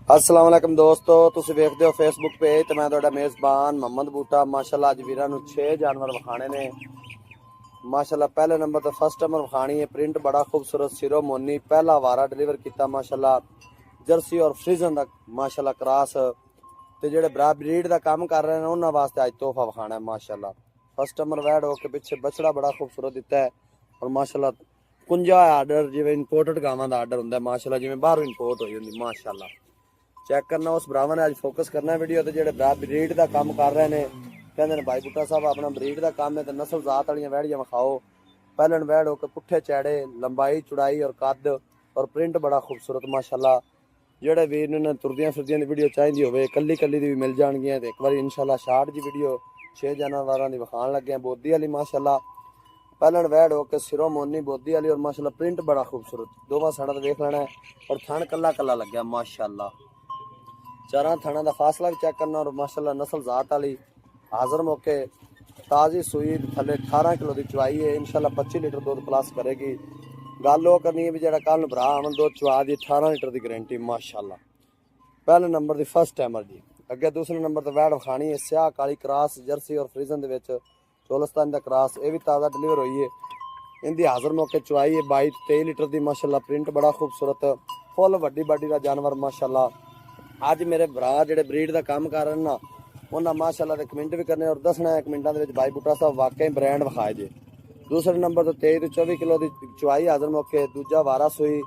अस्सलाम वालेकुम दोस्तों, तुसीं वेखदे हो फेसबुक पेज ते मैं तुहाडा मेज़बान मोहम्मद बूटा। माशाअल्लाह अज वीरां नूं 6 जानवर विखाणे ने। माशाअल्लाह पहले नंबर ते फर्स्ट नंबर विखाणी है, प्रिंट बड़ा खूबसूरत, सिरो मोनी पहला वारा डिलीवर किया। माशाअल्लाह जर्सी और फ्रीजन दा माशाअल्लाह क्रॉस ते जेहड़े ब्रीड दा काम कर रहे हैं उन्हां वास्ते अज तोहफा विखाणा है। माशाअल्लाह फर्स्ट नंबर वैड हो के पिछे बछड़ा बड़ा खूबसूरत दिता है और माशाअल्लाह 51 आर्डर जिवें इंपोर्टेड गावां दा आर्डर हुंदा है। माशाअल्लाह जिवें बाहरों इंपोर्ट होई हुंदी। माशाअल्लाह चेक करना उस भरावां ने अज फोकस करना है वीडियो ते जेहड़े ब्रीड का काम कर रहे हैं। कहते हैं भाई बूटा साहब अपना ब्रीड का काम है तो नस्ल जात वाली वैड़ियां विखाओ। पहलन वैड़ होकर पुट्ठे चैड़े लंबाई चौड़ाई और कद और प्रिंट बड़ा खूबसूरत। माशाअल्लाह जेहड़े वीर ने तुरदियां फिरदियां दी वीडियो चाहिए होवे कल्ली कल्ली दी भी मिल जाएगी। एक बार इंशाल्लाह शार्ट जी वीडियो 6 जानवरां दी विखाण लगे हैं। बोदी वाली माशाअल्लाह पहलन वैड़ होकर सिरों मोनी बोदी वाली और माशाअल्लाह प्रिंट बड़ा खूबसूरत। दोवां सड़ा तो देख लेना है और थण कला कला लग्या। माशाअल्लाह चारा थाना का फासला भी चेक करना और माशाअल्लाह नस्ल जात वाली हाजिर मौके ताज़ी सूई थले 18 किलो की चुवाई है। इंशाल्लाह 25 लीटर दूध प्लस करेगी। गल वो करनी है भी जो कल भरा आवन दूध चुवा दी 18 लीटर की गारंटी। माशाअल्लाह पहले नंबर की फर्स्ट टाइमर जी। अगे दूसरे नंबर पर वैड़ विखाणी है स्याह काली क्रॉस जर्सी और फ्रीजन के चोलस्तान का क्रॉस। ये भी ताज़ा डिलीवर हुई है। इनकी हाजिर मौके चुवाई है 22-23 लीटर की। माशाअल्लाह प्रिंट बड़ा खूबसूरत फुल वड्डी बाडी का जानवर। माशाअल्लाह अज मेरे भरा जो ब्रीड का काम कर रहे हैं ना उन्हें माशाअल्लाह कमेंट भी करने और दसना है कमेंटा के भाई बूटा साहब वाकई ब्रांड विखाए जे। दूसरे नंबर तो 23-24 किलो की चुवाई हाजिर मौके। दूजा वारा सूई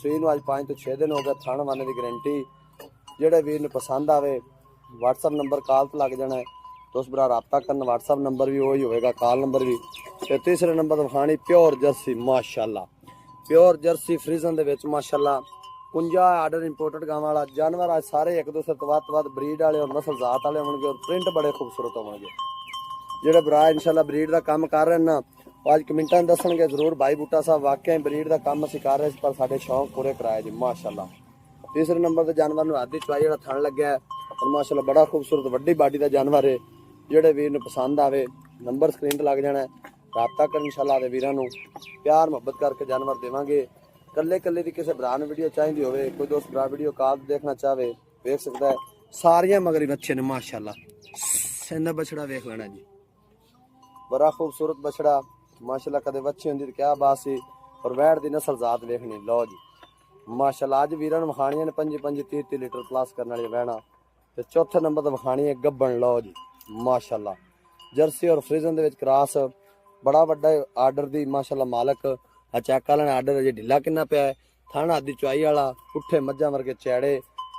सूई अज 5 तो 6 दिन हो गए। थण वाने की गारंटी जोड़े वीर ने पसंद आवे व्हाट्सअप नंबर कॉल तो लग जाना है तो उस भरा रबता करना। व्हाट्सअप नंबर भी वही होगा कॉल नंबर भी। तो तीसरे नंबर तो विखाणी प्योर जर्सी। माशाअल्लाह प्योर जर्सी फ्रीजन के माशाअल्लाह 51 आर्डर इंपोर्टेड गाँव वाला जानवर। आज सारे एक दूसरे तो वध ब्रीड वाले और नस्ल जात वाले होंगे और प्रिंट बड़े खूबसूरत होंगे। जोड़े भरा इंशाल्लाह ब्रीड का काम कर रहे हैं ना आज कमेंटा में दसणगे जरूर भाई बूटा साहब वाकई ब्रीड का काम असीं कर रहे पर साडे शौक पूरे कराए जी। माशाअल्लाह तीसरे नंबर के जानवर में आधी चुवाई जो थण लग्या है और माशाअल्लाह बड़ा खूबसूरत वड्डी बाडी का जानवर है। जोड़े वीर ने पसंद आवे नंबर स्क्रीन पर लग जाना है रबता कर इंशाल्लाह वीरां नूं प्यार मुहब्बत करके जानवर देवांगे। कल्ले कल्ले की किसी भरा ने वीडियो चाहिए हो कोई दोस्त भरा वीडियो कॉल देखना चाहे देख सकता है। सारिया मगरी बच्चे ने माशाअल्लाह इन्ना बछड़ा देख लेना जी बड़ा खूबसूरत बछड़ा। माशाअल्लाह कदे बच्चे होंदी क्या बात सी और वैड़ की नस्ल जात देखनी। लो जी माशाअल्लाह अज वीरां नूं विखाणियां ने 25-30 लीटर प्लस करने वाली वैणा। तो चौथे नंबर तो विखाणी है गब्बन। लो जी माशाअल्लाह जर्सी और फ्रीजन के क्रॉस बड़ा वड्डा आर्डर दी। माशाअल्लाह मालक चेक कर लेना आर्डर अजे ढिला किन्ना पिया है। थण आदि चुवाई वाला पुट्ठे मझां वर्गे चैड़े